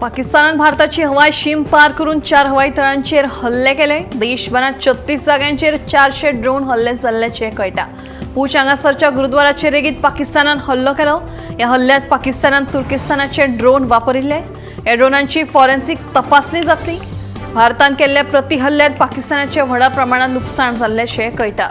पाकिस्तानात भारताची हवाई सीम पार करून 4 हवाई तळांचेर हल्ले केले। देशभरात 36 जाग्यांचेर 400 ड्रोन हल्ले जाल्ल्याचे कळटा। पूंछ हांगासरच्या गुरुद्वाराचेर लेगीत पाकिस्तानान हल्लो केलो। या हल्ल्यात पाकिस्तानान तुर्किस्तानाचे ड्रोन वापरिल्ले। या ड्रोनांची फॉरेन्सिक तपासणी जातली। भारतान केल्ल्या प्रति हल्ल्यात पाकिस्तानाचे व्हडा प्रमाणात नुकसाण जाल्ल्याचे कळटा।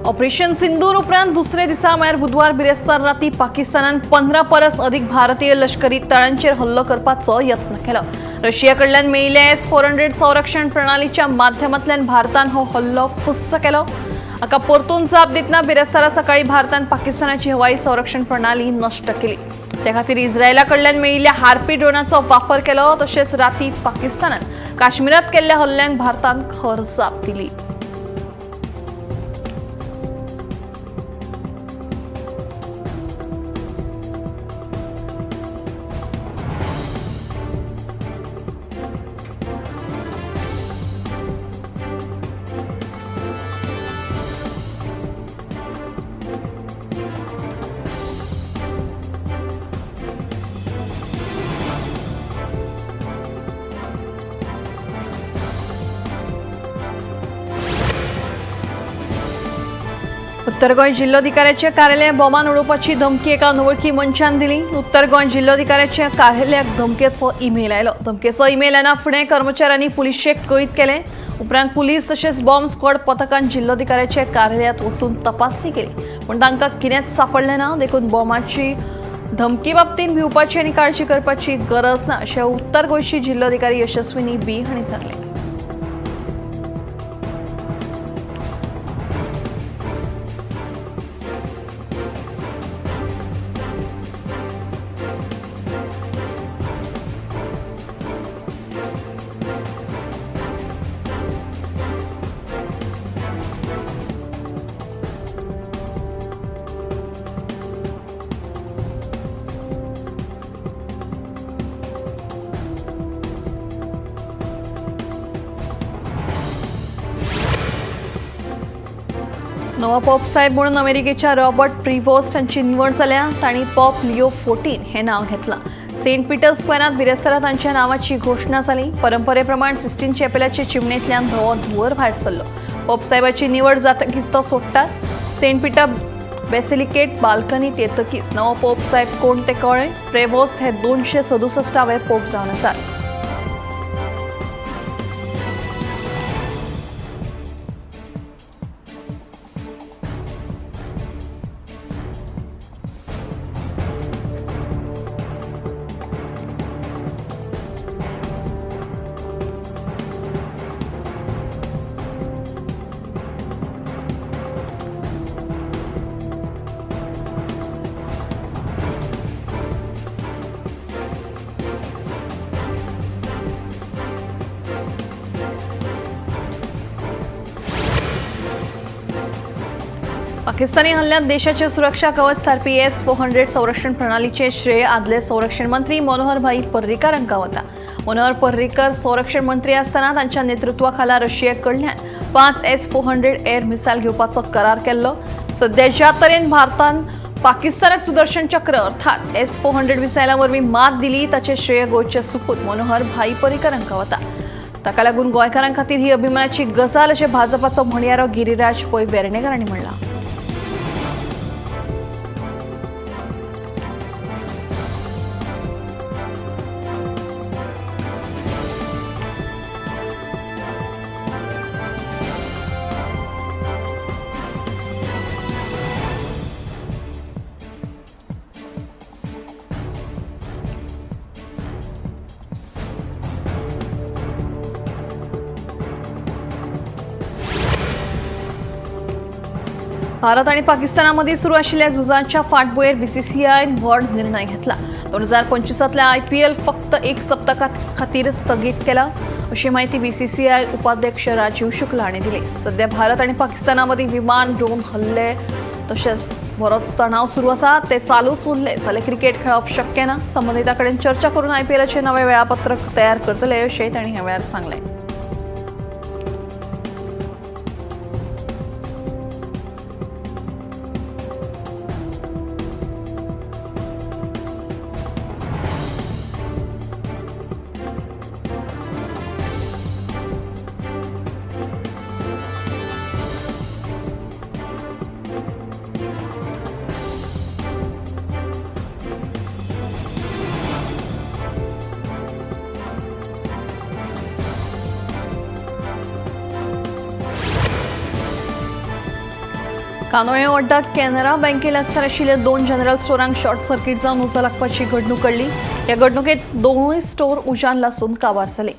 ऑपरेशन सिंदूर उपरांत दुसरे दिसा म्हळ्यार बुधवार बिरेस्तार राती पाकिस्तानान 15 परस अधिक भारतीय लष्करी तळांचेर हल्लो करपाचो यत्न केलो। रशियाकडल्यान मेळिल्ल्या S-400 संरक्षण प्रणालीच्या माध्यमांतल्यान भारतान हो हल्लो फुस्स केलो। हाका परतून जाप दितना बिरेस्तारा सकाळी भारतान पाकिस्तानाची हवाई संरक्षण प्रणाली नष्ट केली। त्या खातीर इस्रायलाकडल्यान मेळिल्ल्या हार्पी ड्रोनाचो वापर केलो। तशेंच राती पाकिस्तानान काश्मीरात केल्ल्या हल्ल्यांक भारतान खर जाप दिली। उत्तर गोंय जिल्लोधिकाऱ्याचे कार्यालय बोमान उडोवपाची धमकी एका अनवळखी मनशान दिली। उत्तर गोंय जिल्लोधिकाऱ्याच्या कार्यालयाक धमकेचो ईमेल आयलो। धमकेचो ईमेल येना फुडें कर्मचाऱ्यांनी पुलिशेक कळीत केले। उपरांत पुलीस तशेंच बॉम्ब स्क्वॉड पथकान जिल्लोधिकाऱ्याच्या कार्यालयात वचून तपासणी केली, पूण तांकां कितेंच सापडलें ना। देखून बॉम्बाची धमकी बाबतींत भिवपाची आनी काळजी करपाची गरज ना अशें उत्तर गोंयची जिल्लोधिकारी यशस्विनी बी हांणी सांगलें। नवो पॉप साहेब म्हणून अमेरिकेच्या रॉबर्ट प्रिव्होस्ट हांची निवड जाल्या। तांणी पॉप लिओ 14 हे नाव घेतलां। सेंट पीटर स्क्वेअरात बिरेस्तारा तांच्या नावाची घोषणा जाली। परंपरेप्रमाण सिस्टीन चॅपेलाचे चिमणेंतल्यान धवो धुंवर भायर सरलो। पॉप साहेबाची निवड जातकीच तो सोडटात। सेंट पीटर बेसिलिकेट बाल्कनीत येतकीच नवो पॉप साहेब कोण ते कळ्ळें। प्रिव्होस्ट हे 267वे पॉप जावन आसात। पाकिस्तानी हल्ल्यात देशाचे सुरक्षा कवच थारपी S-400 संरक्षण प्रणालीचे श्रेय आदले संरक्षण मंत्री मनोहर भाई पर्रीकार हांकां वता। मनोहर पर्रीकर संरक्षण मंत्री आसतना तांच्या नेतृत्वाखाला रशियाकडल्यान 5 S-400 एअर मिसायल घेवपाचो करार केल्लो। सध्या ज्या तरेन भारतान पाकिस्तानाक सुदर्शन चक्र अर्थात S-400 मिसायला वरवीं मात दिली ताचे श्रेय गोंयचे सुपूत मनोहर भाई पर्रीकर हांकां वता। ताका लागून गोंयकारां खातीर ही अभिमानाची गजाल अशें भाजपाचो म्हणयारो गिरीराज पै वेर्णेकर हांणी म्हणलां। भारत आणि पाकिस्तानामध्ये सुरू असलेल्या झुजांच्या फाटभुंयेर बीसीसीआयन व्हड निर्णय घेतला. 2025तल्या IPL फक्त एक सप्तका खातीर स्थगीत केला अशी माहिती बीसीसीआय उपाध्यक्ष राजीव शुक्ला हांणी दिली. सध्या भारत आणि पाकिस्तानामध्ये विमान ड्रोन हल्ले तशेंच बरोच तणाव सुरू आसा. ते चालूच उरले जाल्यार क्रिकेट खेळप शक्य ना. संबंधिता कडेन चर्चा करून IPLचे नवे वेळापत्रक तयार करतले अशेंय तांणी ह्या वेळार सांगलें. कानोळे वड्डात कॅनरा बँके लागसार आशिल्ल्या 2 जनरल स्टोरांक शॉर्ट सर्किट जावन उजो लागपाची घडणूक घडली. ह्या घडणुकेत दोनूय स्टोर उज्यान लासून काबार जाले.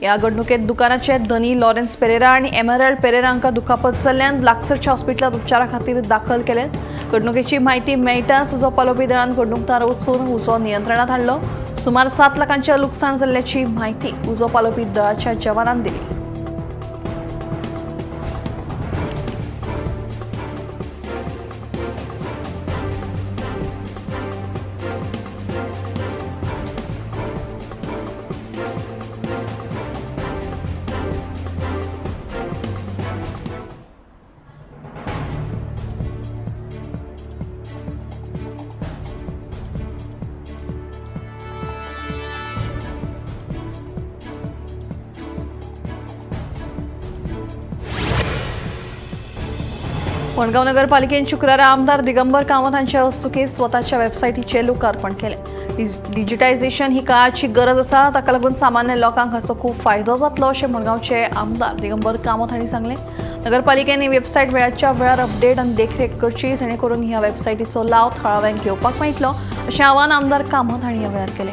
ह्या घडणुकेत दुकानाचे धनी लॉरेन्स पेरेरा आणि एमराल्ड पेरेरा हांकां दुखापत जाल्ल्यान लागसरच्या हॉस्पिटलांत उपचारा खातीर दाखल केले. घडणुकेची म्हायती मेळटाच उजो पालोवपी दळान घडणुकदार वचून उजो नियंत्रणात हाडलो. सुमार 7 लाखांचे लुकसाण जाल्ल्याची म्हायती उजो पालोवपी दळाच्या जवानान दिली. मडगांव नगरपालिकेन शुक्रारा आमदार दिगंबर कामत हांच्या हस्तुकी स्वताच्या वेबसायटीचें लोकार्पण केलें. डिजिटायझेशन ही काळाची गरज आसा, ताका लागून सामान्य लोकांक हाचो खूब फायदो जातलो अशें मडगांवचे आमदार दिगंबर कामत हांणी सांगलें. नगरपालिकेन ही वेबसायट वेळाच्या वेळार अपडेट आनी देखरेख करची, जेणे करून ह्या वेबसायटीचो लाव थळाव्यांक घेवपाक मेळटलो अशें आवाहन आमदार कामत हांणी ह्या वेळार केलें.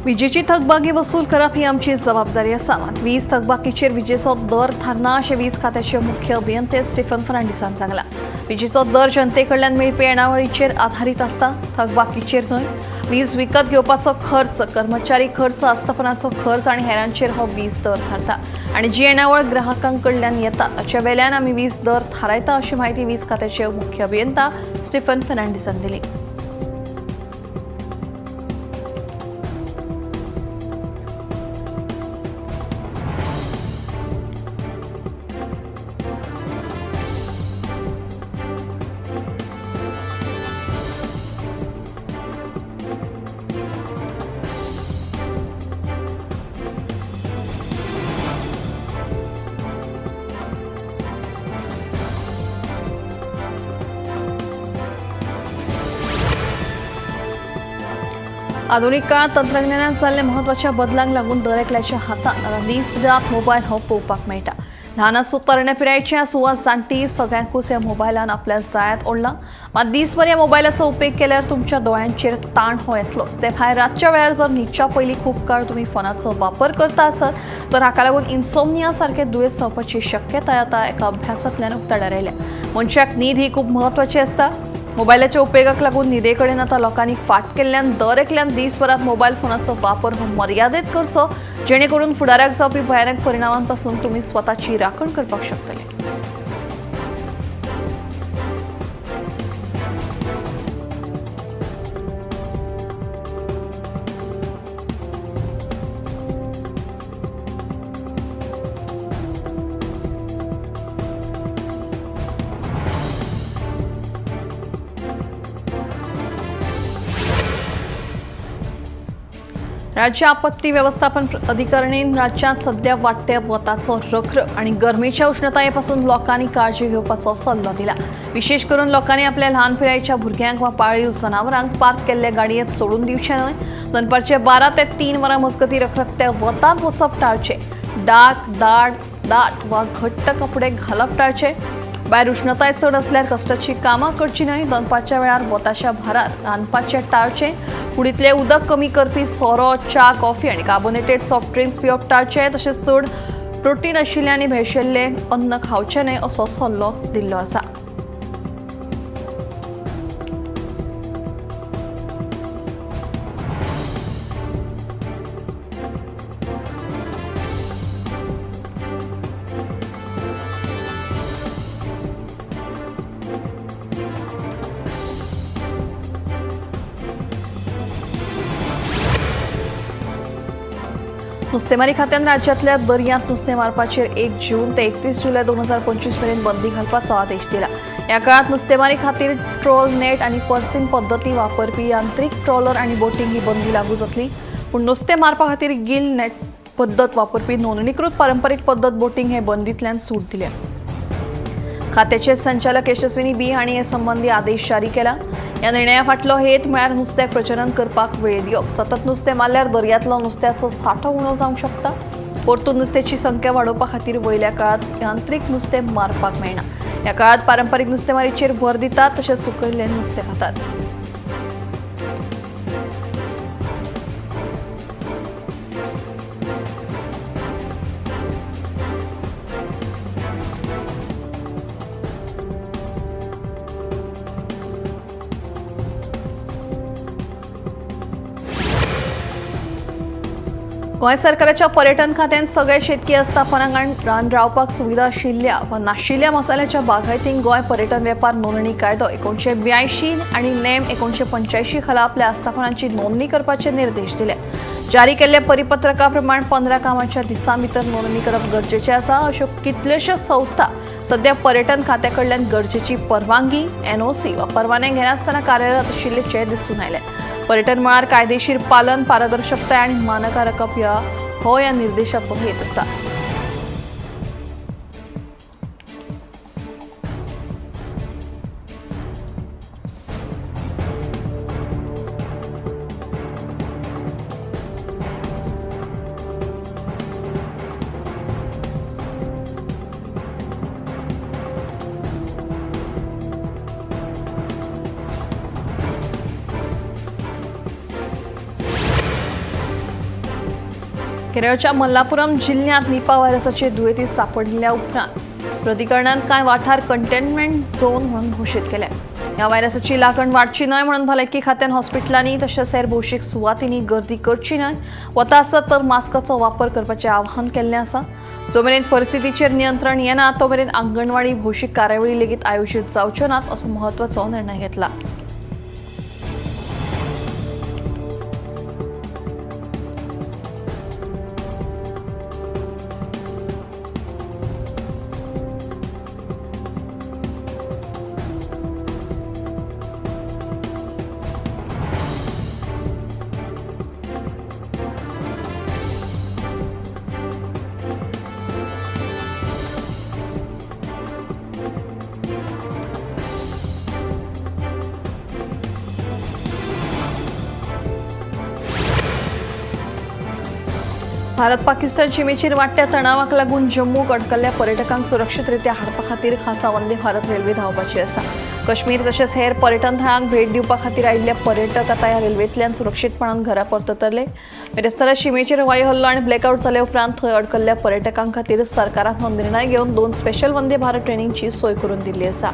विजेची थकबाकी वसूल करप ही आमची जबाबदारी आसा. वीज थकबाकीचेर विजेचो दर थारना अशें वीज खात्याचे मुख्य अभियंते स्टीफन फर्नांडिसान सांगला. विजेचो दर जनते कडल्यान मेळपी येणावळीचेर आधारीत आसता, थकबाकीचेर न्हय. वीज विकत घेवपाचो खर्च, कर्मचारी खर्च, आस्थापनाचो खर्च आनी हेरांचेर हो वीज दर थारता आनी जी येणावळ ग्राहकांक कडल्यान येता ताच्या वेल्यान आमी वीज दर थारायता अशी माहिती वीज खात्याचे मुख्य अभियंता स्टीफन फर्नांडिसान दिली. आधुनिक काळात तंत्रज्ञानात जाल्ल्या महत्वाच्या बदलांक लागून दर एकल्याच्या हातांत आता दीस रात मोबायल हो पळोवपाक मेळटा. ल्हान आसूं तरण्या पिरायेच्या सुवा जाणटी सगळ्यांकूच ह्या मोबायलान आपल्या जाळ्यांत ओडला. मात दिसभर ह्या मोबायलाचो उपेग केल्यार तुमच्या दोळ्यांचेर ताण हो येतलोच. ते भायर रातच्या वेळार जर न्हिदच्या पयलीं खूब काळ तुमी फोनाचो वापर करता आसत तर हाका लागून इन्सोमनिया सारखे दुयेंस जावपाची शक्यताय आता एका अभ्यासांतल्यान उक्ताडार आयल्या. मनशाक न्हीद ही खूब महत्वाची आसता. मोबायलाच्या उपेगाक लागून न्हिदे कडेन आता लोकांनी फाट केल्ल्यान दर एकल्यान दिसभरात मोबायल फोनाचो वापर हो मर्यादित करचो, जेणे करून फुडाराक जावपी भयानक परिणामांपासून तुमी स्वताची राखण करपाक शकतले. राज्य आपत्ती व्यवस्थापन अधिकाऱ्यांनी राज्यात सध्या वाढत्या वताचं रखरख आणि गरमेच्या उष्णतायेपासून लोकांनी काळजी घेवपाचो सल्लो दिला। विशेष करून लोकांनी आपल्या ल्हान पिरायेच्या भुरग्यांक वा पाळीव जनावरांक पार्क केल्ल्या गाडयेंत सोडून दिवचे न्हय। दनपारचे 12 ते 3 वरां मजगतीं रखरखत्या वतांत वचप टाळचे। दाट वा घट्ट कपडे घालप टाळचे। भायर उष्णताय चड असल्यार कश्टाची कामां करची न्हय। दनपारच्या वेळार वताच्या भारार रांदपाचें टाळचें। कुडींतलें उदक कमी करपी सोरो, च्या, कॉफी आनी कार्बोनेटेड सॉफ्ट ड्रिंक्स पिवप टाळचे। तशेंच चड प्रोटीन आशिल्लें आनी भेळशेल्लें अन्न खावचें न्हय असो सल्लो दिल्लो आसा। नुस्तेमारी खात्यान राज्यातल्या दर्यांत नुस्तें मारपाचेर 1 जून ते 31 जुलय 2025 मेरेन बंदी घालपाचो आदेश दिला। ह्या काळात नुस्तेमारी खातीर ट्रोल नेट आनी पर्सिंग पद्दती वापरपी यांत्रिक ट्रॉलर आनी बोटींक ही बंदी लागू जातली। पूण नुस्तें मारपा खातीर गिल नेट पद्दत वापरपी नोंदणीकृत पारंपारीक पद्दत बोटींक हे बंदींतल्यान सूट दिल्या। खात्याचे संचालक यशस्विनी बी हांणी हे संबंधी आदेश जारी केला। ह्या निर्णया फाटलो हेत म्हळ्यार नुस्त्याक प्रजनन करपाक वेळ दिवप। सतत नुस्तें मारल्यार दर्यांतलो नुस्त्याचो सांठो उणो जावंक शकता। परतून नुस्त्याची संख्या वाडोवपा खातीर वयल्या काळात यांत्रीक नुस्तें मारपाक मेळना। ह्या काळात पारंपारीक नुस्तेमारीचेर भर दितात तशेंच सुकयल्लें नुस्तें खातात। गोंय सरकाराच्या पर्यटन खात्यान सगळे शेतकी आस्थापनांक रान रावपाक सुविधा आशिल्ल्या वा नाशिल्ल्या मसाल्याच्या बागायतींक गोंय पर्यटन वेपार नोंदणी कायदो 1982 आनी नेम 1985 खाला आपल्या आस्थापनांची नोंदणी करपाचे निर्देश दिले। जारी केल्ल्या परिपत्रका प्रमाण 15 कामाच्या दिसां भितर नोंदणी करप गरजेचें आसा। अश्यो कितल्योश्योच संस्था सध्या पर्यटन खात्या कडल्यान गरजेची परवानगी NOC वा परवाने घेनासतना कार्यरत आशिल्लेचे दिसून आयले। पर्यटन मळार कायदेशीर पालन, पारदर्शकता आनी मानकां राखप हो ह्या निर्देशाचो हेत आसा। केरळच्या मल्लापुरम जिल्ह्यात निपा व्हायरसाचे दुयेंती सापडिल्ल्या उपरांत प्राधिकरणान कांय वाठार कंटेनमेंट झोन म्हणून घोशीत केले। ह्या व्हायरसाची लागण वाडची न्हय म्हणून भलायकी खात्यान हॉस्पिटलांनी तशेंच हेर भौशीक सुवातींनी गर्दी करची न्हय। वता आसत तर मास्काचो वापर करपाचें आवाहन केल्लें आसा। जो मेरेन परिस्थितीचेर नियंत्रण येना तो मेरेन आंगणवाडी भौशीक कार्यावळी लेगीत आयोजीत जावच्यो नात असो म्हत्वाचो निर्णय घेतला। भारत पाकिस्तान सीमेचेर वाडट्या तणावाक लागून जम्मूक अडकल्ल्या पर्यटकांक सुरक्षीतरित्या हाडपा खातीर खासा वंदे भारत रेल्वे धांवपाची आसा। काश्मीर तशेंच हेर पर्यटन थळांक भेट दिवपा खातीर आयिल्ले पर्यटक आतां ह्या रेल्वेंतल्यान सुरक्षीतपणान घरा परततले। मेरेस्तारा सीमेचेर वायू हल्लो आनी ब्लॅकआउट जाले उपरांत थंय अडकल्ल्या पर्यटकांक खातीर सरकारान हो निर्णय घेवन 2 स्पेशल वंदे भारत ट्रेनींची सोय करून दिल्ली आसा।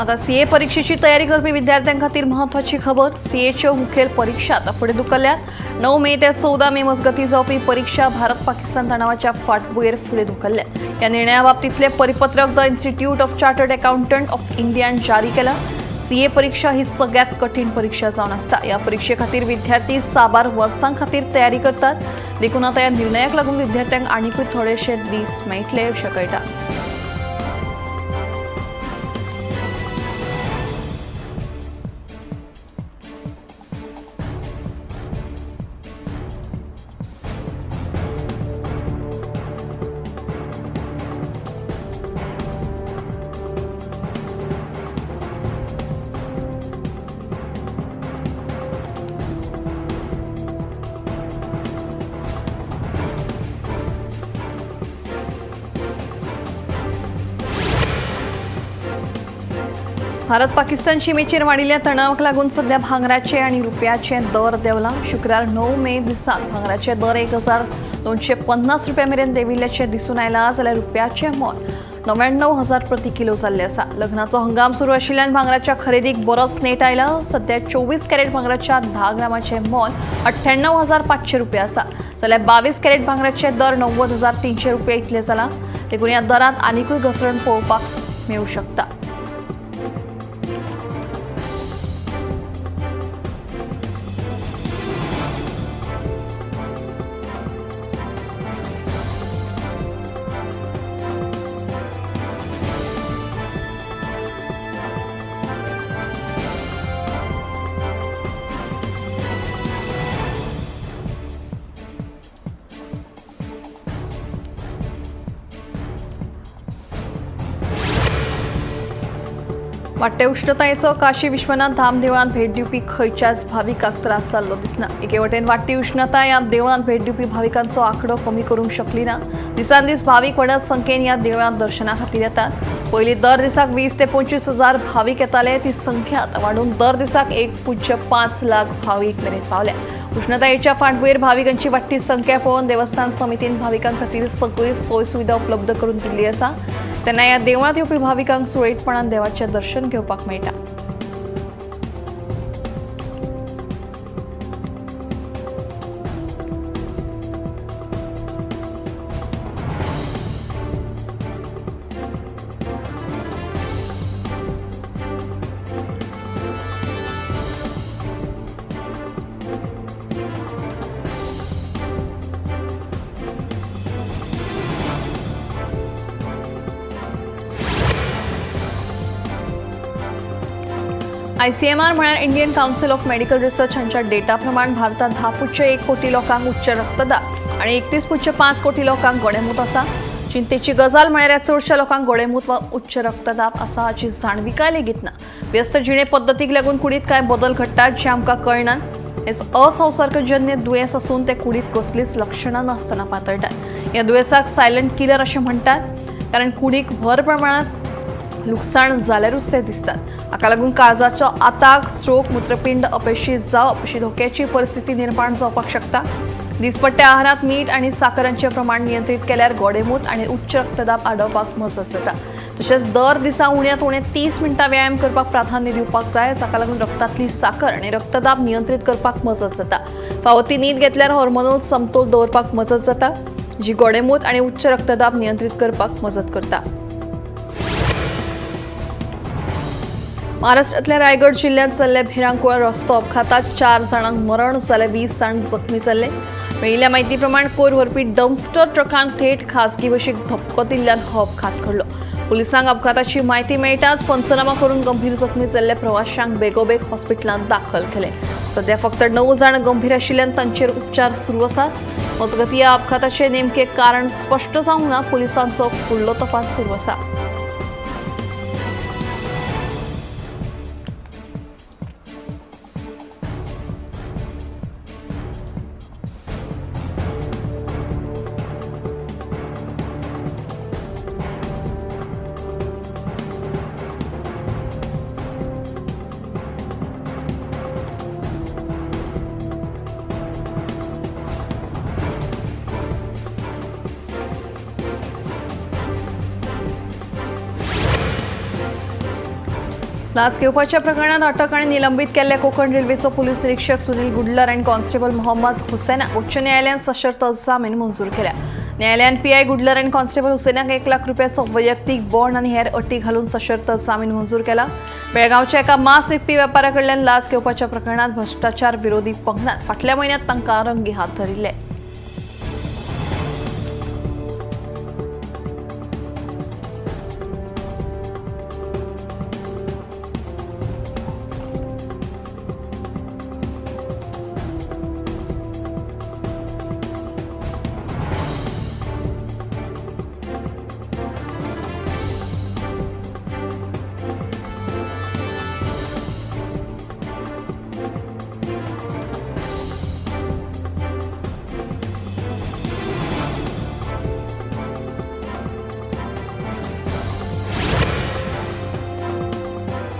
आता सीए परीक्षेची तयारी करपी विद्यार्थ्यां खातीर महत्वाची खबर. सीएच्यो मुखेल परीक्षा आतां फुडें धुकल्ल्यात. 9 मे ते 14 मे मजगती जावपी परीक्षा भारत पाकिस्तान तणावाच्या फाटभुंयेर फुडें धुकल्ल्या. ह्या निर्णया बाबतींतले परिपत्रक the institute of chartered accountant of इंडियान जारी केला. सीए परीक्षा ही सगळ्यात कठीण परीक्षा जावन आसता. ह्या परीक्षे खातीर विद्यार्थी साबार वर्सां खातीर तयारी करतात. देखून आतां ह्या निर्णयाक लागून विद्यार्थ्यांक आनीकूय थोडेशे दीस मेळटले अशें कळटा. भारत पाकिस्तान शिमेचेर वाडिल्ल्या तणावाक लागून सध्या भांगराचे आनी रुपयाचे दर देंवला. शुक्रार 9 मे दिसाक भांगराचे दर 1250 रुपया मेरेन देंविल्ल्याचें दिसून आयलां, जाल्यार रुपयाचें मोल 99,000 प्रति किलो जाल्लें आसा. लग्नाचो हंगाम सुरू आशिल्ल्यान भांगराच्या खरेदीक बरोच नेट आयला. सध्या 24 कॅरेट भांगराच्या 10 ग्रामाचें मोल 98,500 रुपया आसा, जाल्यार 22 कॅरेट भांगराचे दर 90,300 रुपया इतले जाला. देखून ह्या दरांत आनीकूय घसरण पळोवपाक मेळूं शकता. वाडटे उश्णतायेचो काशी विश्वनाथ धाम देवळांत भेट दिवपी खंयच्याच भाविकांक त्रास जाल्लो दिसना. एके वटेन वाडटी उश्णताय ह्या देवळांत भेट दिवपी भाविकांचो आंकडो कमी करूंक शकली ना. दिसान दीस भावीक व्हड संख्येन ह्या देवळांत दर्शना खातीर येतात. पयलीं दर दिसाक 20 ते 25 हजार भावीक येताले, ती संख्या आतां वाडून दर दिसाक 1.5 लाख भावीक मेरेन पावल्या. उष्णतायेच्या फाटभुंयेर भाविकांची वाडटी संख्या पळोवन देवस्थान समितीन भाविकां खातीर सगळी सोय सुविधा उपलब्ध करून दिल्ली आसा. तेन्ना ह्या देवळांत येवपी भाविकांक सुरळीतपणान देवाचें दर्शन घेवपाक मेळटा. ICMR म्हळ्यार Indian council of medical research हांच्या डेटा प्रमाण भारतात 10.1 कोटी लोकांक उच्च रक्तदाब आणि 31.5 कोटी लोकांक गोडेमूत आसा. चिंतेची गजाल म्हळ्यार चडशा लोकांक गोडेमूत वा उच्च रक्तदाब आसा हाची जाणविकाय लेगीत ना. व्यस्त जिणे पद्दतीक लागून कुडीत कांय बदल घडटात जे आमकां कळनात. हे असंसर्गजन्य दुयेंस असून ते कुडीत कसलीच लक्षणां नासतना पातळटात. ह्या दुयेंसाक सायलंट किलर अशें म्हणटात, कारण कुडीक भर प्रमाणात लुकसाण जाल्यारूच ते दिसतात. हाका लागून काळजाचो आताक, स्ट्रोक, मूत्रपिंड अपेशीत जावप अशी धोक्याची परिस्थिती निर्माण जावपाक शकता. दिसपट्ट्या आहारात मीठ आणि साखरांचें प्रमाण नियंत्रित केल्यार गोडेमूत आणि उच्च रक्तदाब आडोवपाक मजत जाता. तशेंच दर दिसा उण्यांत उणें 30 मिनटां व्यायाम करपाक प्राधान्य दिवपाक जाय, जाका लागून रक्तांतली साखर आणि रक्तदाब नियंत्रित करपाक मजत जाता. फावो ती न्हीद घेतल्यार हॉर्मोनल समतोल दवरपाक मजत जाता, जी गोडेमूत आणि उच्च रक्तदाब नियंत्रित करपाक मजत करता. महाराष्ट्रातल्या रायगड जिल्ह्यात जाल्ल्या भिरांकूळ रस्तो अपघातात 4 जाणांक मरण जाल्यार 20 जाण जखमी जाल्ले. मेळिल्ल्या म्हायती प्रमाण कोयर व्हरपी डंपस्टर ट्रकान थेट खासगी बशीक धक्को दिल्ल्यान हो अपघात घडलो. पुलिसांक अपघाताची म्हायती मेळटाच पंचनामा करून गंभीर जखमी जाल्ल्या प्रवाशांक बेगोबेग हॉस्पिटलांत दाखल केले. सध्या फक्त 9 जाण गंभीर आशिल्ल्यान तांचेर उपचार सुरू आसात. मजगती ह्या अपघाताचे नेमके कारण स्पश्ट जावंक ना. पुलिसांचो फुडलो तपास सुरू आसा. लाच घेवपाच्या प्रकरणात अटक आणि निलंबित केल्ले कोकण रेल्वेचो पोलीस निरीक्षक सुनील गुडलर आणि कॉन्स्टेबल मोहम्मद हुसैनाक उच्च न्यायालयान सशर्त जामीन मंजूर केल्या. न्यायालयान पीआय गुडलर आणि कॉन्स्टेबल हुसैनाक 1 लाख रुपयाचो वैयक्तीक बॉन्ड आणि हेर अटी घालून सशर्त जामीन मंजूर केला. बेळगावच्या एका मांस विकपी वेपाऱ्याकडल्यान लाच घेवपाच्या प्रकरणात भ्रष्टाचार विरोधी पंगडान फाटल्या म्हयन्यांत तांकां रंगी हात धरिल्ले.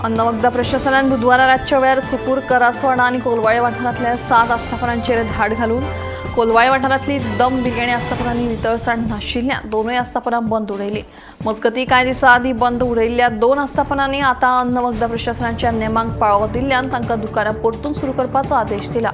अन्नवखदा प्रशासनान बुधवारा रातच्या वेळार सुकूर, करासवाडा आणि कोलवाळे वाठारांतल्या 7 आस्थापनांचेर धाड घालून कोलवाळे वाठारांतली दम बिरयाणी आस्थापनांनी नितळसाण नाशिल्ल्यान दोनूय आस्थापनां बंद उडयली. मजगतीं कांय दिसां आदीं बंद उडयिल्ल्या 2 आस्थापनांनी आतां अन्नवखदा प्रशासनाच्या नेमांक पाळो दिल्ल्यान तांकां दुकानां परतून सुरू करपाचो आदेश दिला.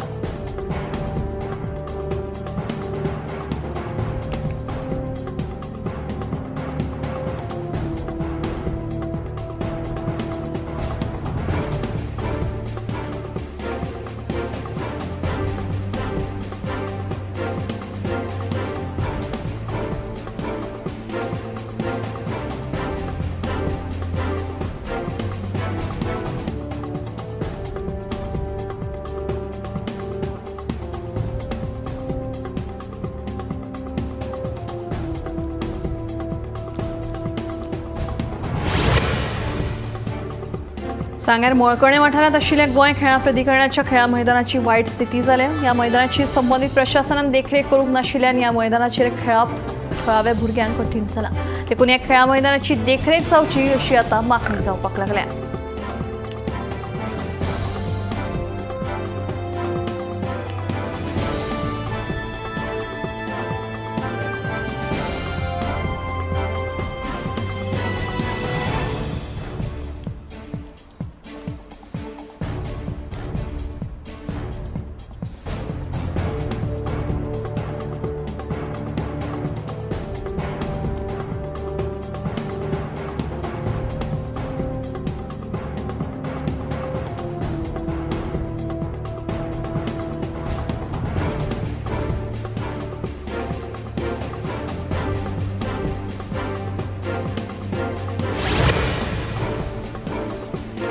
सांग्यार मोळकणे वाठारांत आशिल्ल्या गोंय खेळां प्राधिकरणाच्या खेळां मैदानाची वायट स्थिती जाल्या. ह्या मैदानाची संबंधीत प्रशासनान देखरेख करूंक नाशिल्ल्यान ह्या मैदानाचेर खेळप थळाव्या भुरग्यांक कठीण जालां. देखून ह्या खेळां मैदानाची देखरेख जावची अशी आतां मागणी जावपाक लागल्या.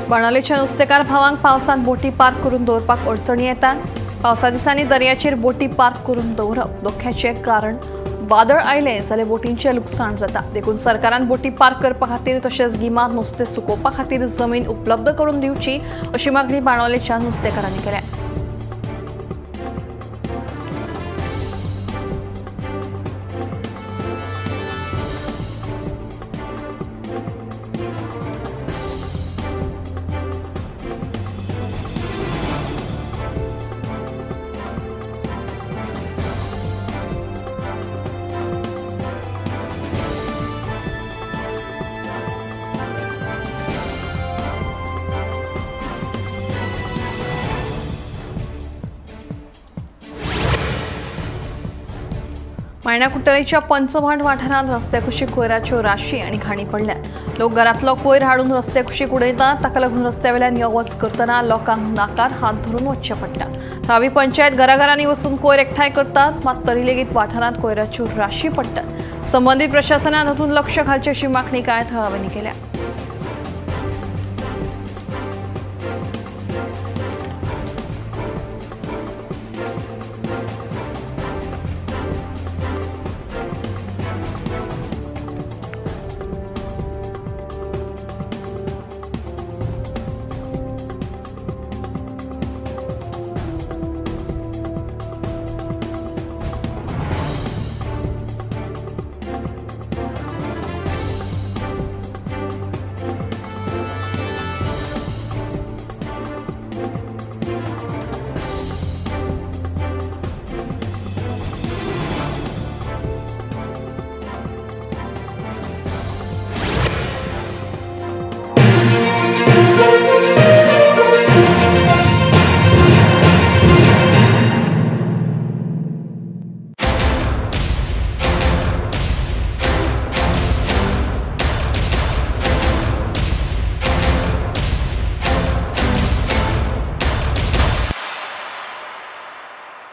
बाणावलेच्या नुस्तेकार भावांक पावसांत बोटी पार्क करून दवरपाक अडचणी येतात. पावसा दिसांनी दर्याचेर बोटी पार्क करून दवरप धोक्याचें कारण. वादळ आयलें जाल्यार बोटींचें लुकसाण जाता. देखून सरकारान बोटी पार्क करपा खातीर तशेंच गिमांत नुस्तें सुकोवपा खातीर जमीन उपलब्ध करून दिवची अशी मागणी बाणावलेच्या नुस्तेकारांनी केल्या. मायण्या कुट्टरेच्या पंचभांड वाठारांत रस्त्या कुशीक कोयराच्यो राशी आनी घाणी पडल्यात. लोक घरांतलो कोयर हाडून रस्त्या कुशीक उडयतात. ताका लागून रस्त्यावेल्यान यो वच करतना लोकांक नाकार हात धरून वचचें पडटा. थळावी पंचायत घराघरांनी वचून कोयर एकठांय करतात. मात तरी लेगीत वाठारांत कोयराच्यो राशी पडटात. संबंदीत प्रशासनान हातूंत लक्ष घालचें अशी मागणी कांय थळाव्यांनी केल्या.